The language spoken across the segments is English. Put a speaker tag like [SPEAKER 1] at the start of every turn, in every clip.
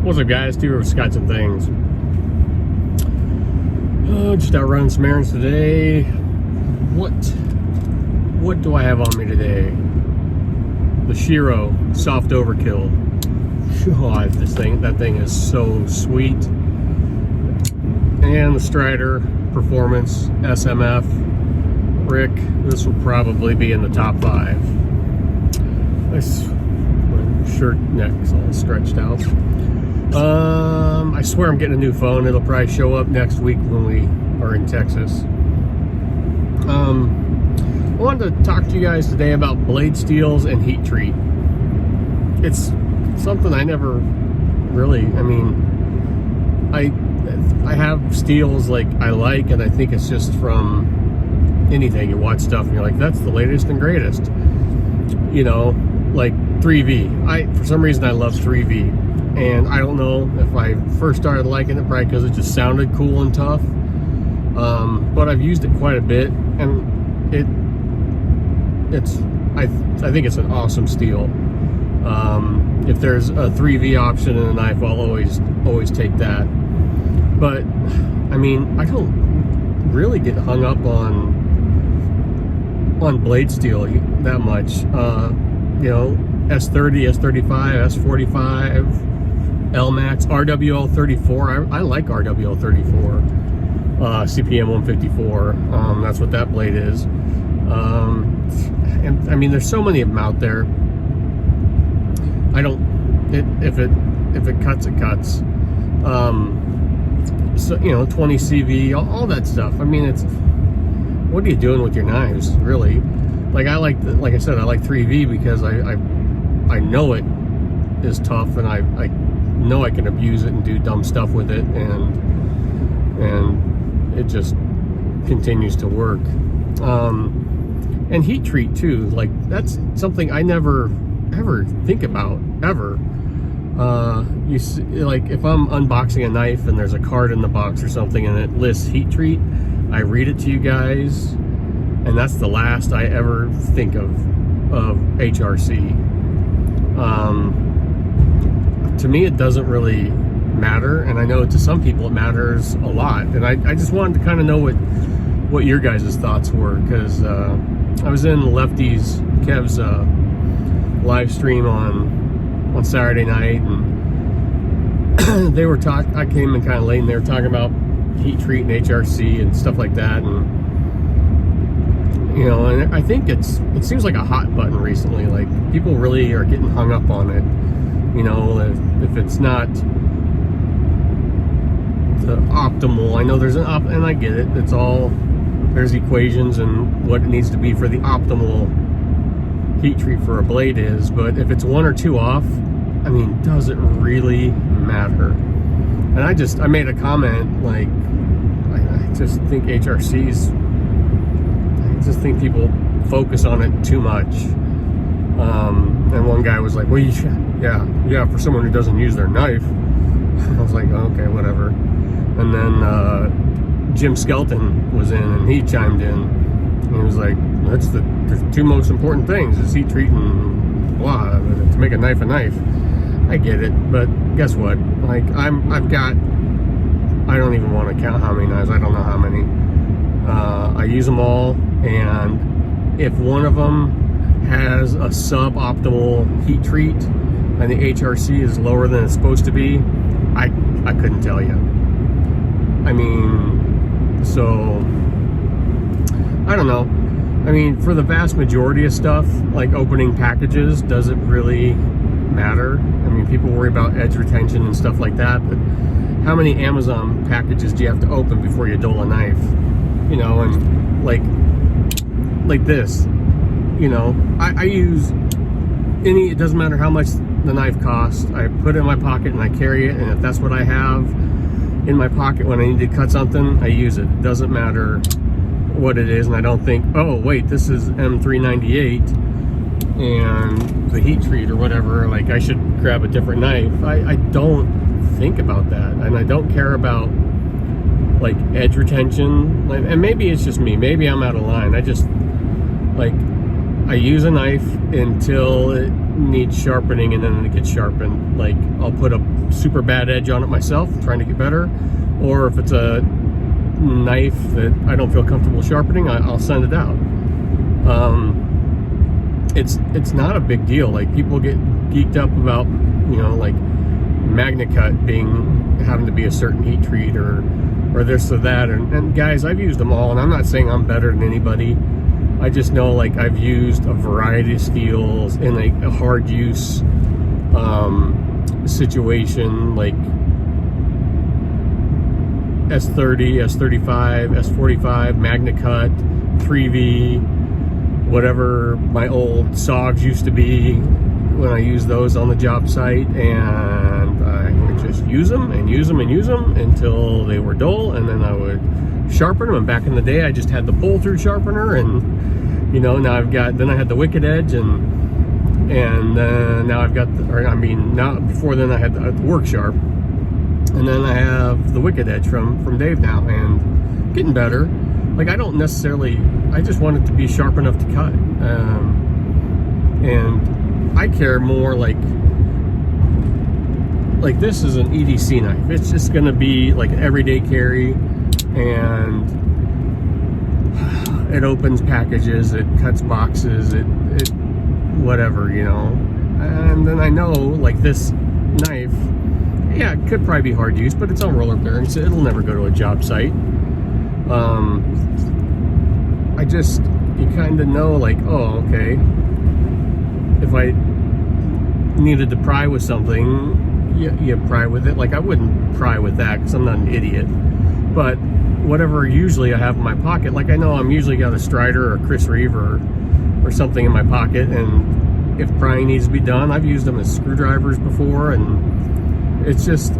[SPEAKER 1] What's up, guys? Stuart's got some things. Just out running some errands today. What do I have on me today? The Shiro Soft Overkill. God, that thing is so sweet. And the Strider Performance SMF. Rick, this will probably be in the top 5. My shirt neck's all stretched out. I swear I'm getting a new phone. It'll probably show up next week when we are in Texas. I wanted to talk to you guys today about blade steels and heat treat. It's something I never really, I have steels like I like, and I think it's just from anything. You watch stuff and you're like, that's the latest and greatest. You know, like 3V. For some reason I love 3V. And I don't know if I first started liking it probably because it just sounded cool and tough. But I've used it quite a bit, and I think it's an awesome steel. If there's a 3V option in a knife, I'll always take that. But I don't really get hung up on blade steel that much. You know, S30, S35, S45. LMAX, RWL34. I like RWL34. CPM 154. That's what that blade is. And there's so many of them out there. If it cuts, it cuts. So, you know, 20 CV, all that stuff. It's, what are you doing with your knives, really? Like I said, I like 3V because I know it is tough, and I know I can abuse it and do dumb stuff with it, and it just continues to work. And heat treat too, like that's something I never ever think about ever. You see, like if I'm unboxing a knife and there's a card in the box or something and it lists heat treat, I read it to you guys, and that's the last I ever think of HRC. To me, it doesn't really matter, and I know to some people it matters a lot. And I just wanted to kind of know what your guys' thoughts were, because I was in Lefty's Kev's live stream on Saturday night, and they were I came in kind of late, and they were talking about heat treat and HRC and stuff like that, and you know, and I think it seems like a hot button recently. Like people really are getting hung up on it. You know, if it's not the optimal, I know there's and I get it. There's equations and what it needs to be for the optimal heat treat for a blade is. But if it's one or two off, does it really matter? And I made a comment, like, I just think HRCs, I just think people focus on it too much. And one guy was like, well, yeah, for someone who doesn't use their knife. I was like, okay, whatever. And then Jim Skelton was in, and he chimed in, and he was like, the two most important things is heat treat and blah, to make a knife a knife. I get it, but guess what? Like, I don't even want to count how many knives. I don't know how many. I use them all, and if one of them has a suboptimal heat treat and the HRC is lower than it's supposed to be, I couldn't tell you. So I don't know. For the vast majority of stuff, like opening packages, does it really matter? People worry about edge retention and stuff like that, but how many Amazon packages do you have to open before you dull a knife? You know, and like this, you know, I use it doesn't matter how much the knife costs. I put it in my pocket and I carry it, and if that's what I have in my pocket when I need to cut something, I use it. It doesn't matter what it is, and I don't think, oh wait, this is M398 and the heat treat or whatever, like I should grab a different knife. I don't think about that, and I don't care about like edge retention. And maybe it's just me, maybe I'm out of line. I I use a knife until it needs sharpening, and then it gets sharpened. Like, I'll put a super bad edge on it myself, trying to get better, or if it's a knife that I don't feel comfortable sharpening, I'll send it out. It's not a big deal. Like, people get geeked up about, you know, like MagnaCut having to be a certain heat treat or this or that, and guys, I've used them all, and I'm not saying I'm better than anybody. I just know, like, I've used a variety of steels in a hard use situation, like S30, S35, S45, MagnaCut, 3V, whatever my old SOGs used to be when I used those on the job site, and I would just use them and use them and use them until they were dull, and then I would sharpen them. And back in the day, I just had the pull-through sharpener, and, you know, now then I had the Wicked Edge, and now I've got before then I had the Work Sharp, and then I have the Wicked Edge from Dave now, and getting better. Like, I don't necessarily, I just want it to be sharp enough to cut, and I care more, like this is an EDC knife. It's just gonna be like an everyday carry, and it opens packages, it cuts boxes, it whatever, you know. And then I know, like, this knife, yeah, it could probably be hard use, but it's on roller bearings, so it'll never go to a job site. You kind of know, like, oh, okay, if I needed to pry with something, you pry with it. Like, I wouldn't pry with that because I'm not an idiot, but whatever usually I have in my pocket, like, I know I'm usually got a Strider or a Chris Reeve or something in my pocket, and if prying needs to be done, I've used them as screwdrivers before, and it's just,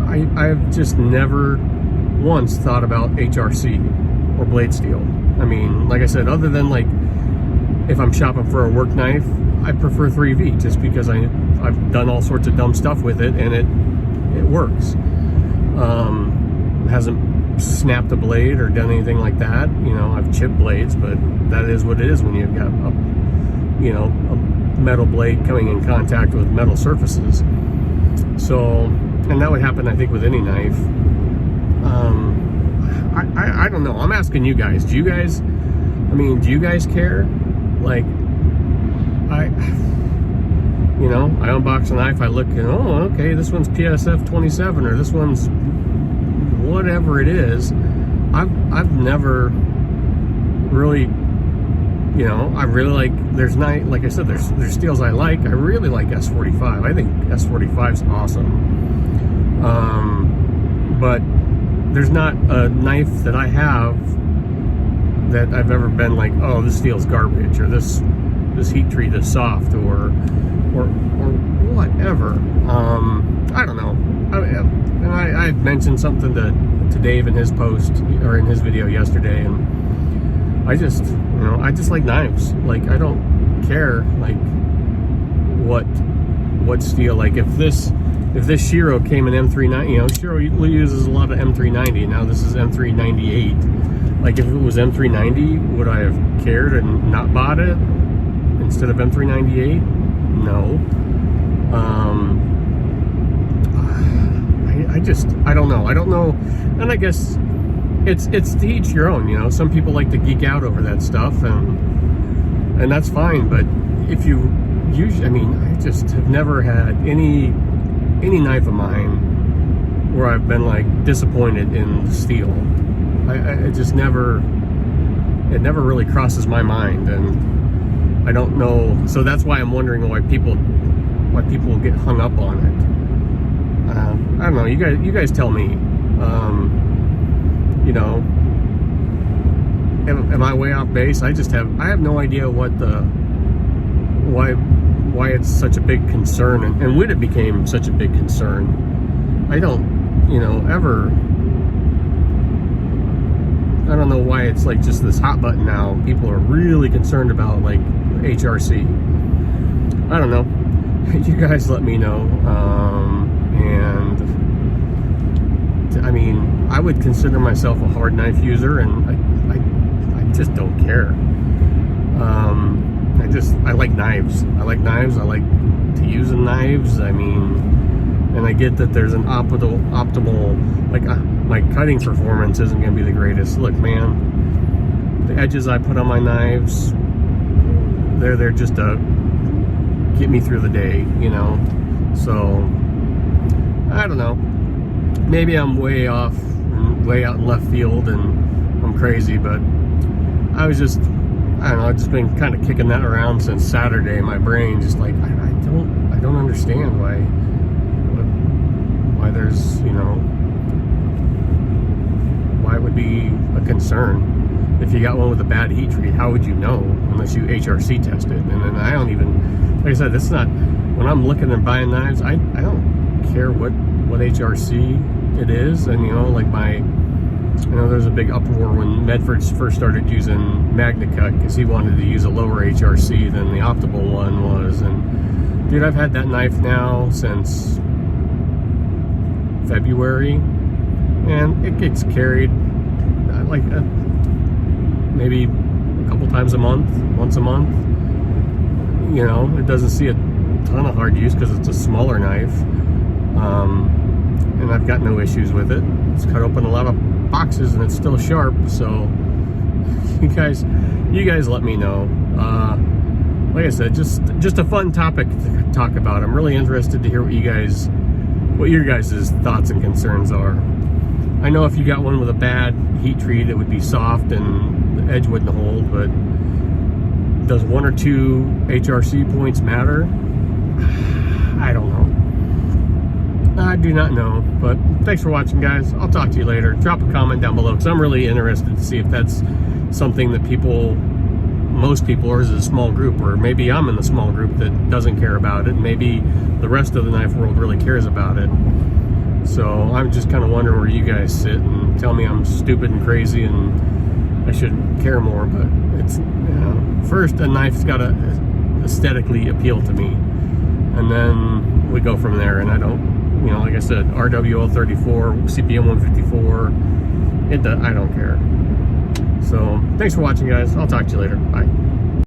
[SPEAKER 1] I've just never once thought about HRC or blade steel. I mean, like I said, other than, like, if I'm shopping for a work knife, I prefer 3V, just because I've done all sorts of dumb stuff with it, and it works. Hasn't snapped a blade or done anything like that. You know, I've chipped blades, but that is what it is when you've got a metal blade coming in contact with metal surfaces. So, and that would happen, I think, with any knife. I don't know. I'm asking you guys. Do you guys care? Like, I unbox a knife, I look, and, oh, okay, this one's PSF 27, or this one's whatever it is. I've never really, you know, I really like, like I said, there's steels I like. I really like S45. I think S45's awesome. But there's not a knife that I have that I've ever been like, oh, this steel's garbage, or this heat treat is soft, or whatever. I don't know. I mentioned something to Dave in his post, or in his video yesterday, and I just like knives. Like, I don't care, like, what steel. Like, if this Shiro came in M390, you know, Shiro uses a lot of M390. Now this is M398. Like, if it was M390, would I have cared and not bought it instead of M398? No. I don't know. I don't know. And I guess it's to each your own, you know. Some people like to geek out over that stuff, and that's fine. But if you usually, I mean, I just have never had any knife of mine where I've been, like, disappointed in the steel. It just never really crosses my mind, and I don't know. So that's why I'm wondering why people get hung up on it. I don't know. You guys tell me. You know, am I way off base? I have no idea why it's such a big concern, and when it became such a big concern. I don't, you know, I don't know why it's like just this hot button now. People are really concerned about, like, HRC. I don't know. You guys let me know. And I mean, I would consider myself a hard knife user, and I just don't care. I like knives. I like knives. I like to use knives. I mean, and I get that there's an optimal, like my cutting performance isn't going to be the greatest. Look, man, the edges I put on my knives, they're there just to get me through the day, you know. So I don't know. Maybe I'm way off, way out in left field, and I'm crazy, but I was just, I don't know, I've just been kind of kicking that around since Saturday. My brain just like, I don't understand why there's, you know, why it would be a concern. If you got one with a bad heat treat, how would you know unless you HRC test it? And then I don't even, like I said, it's not, when I'm looking and buying knives, I don't care what HRC it is. And, you know, like I know there's a big uproar when Medford first started using MagnaCut because he wanted to use a lower HRC than the optimal one was. And dude, I've had that knife now since February, and it gets carried like maybe a couple times a month, once a month. You know, it doesn't see a ton of hard use because it's a smaller knife, and I've got no issues with it. It's cut open a lot of boxes and it's still sharp. So you guys let me know. Like I said, just a fun topic to talk about. I'm really interested to hear what your guys' thoughts and concerns are. I know if you got one with a bad heat treat, it would be soft and the edge wouldn't hold, but does 1 or 2 HRC points matter? I don't know. I do not know, but thanks for watching, guys. I'll talk to you later. Drop a comment down below because I'm really interested to see if that's something that most people, or is it a small group, or maybe I'm in the small group that doesn't care about it. Maybe the rest of the knife world really cares about it. So I'm just kind of wondering where you guys sit and tell me I'm stupid and crazy and I should care more. But it's, you know, first a knife's got to aesthetically appeal to me, and then we go from there. And I don't, you know, like I said, RWL 34, CPM 154, I don't care. So thanks for watching, guys. I'll talk to you later. Bye.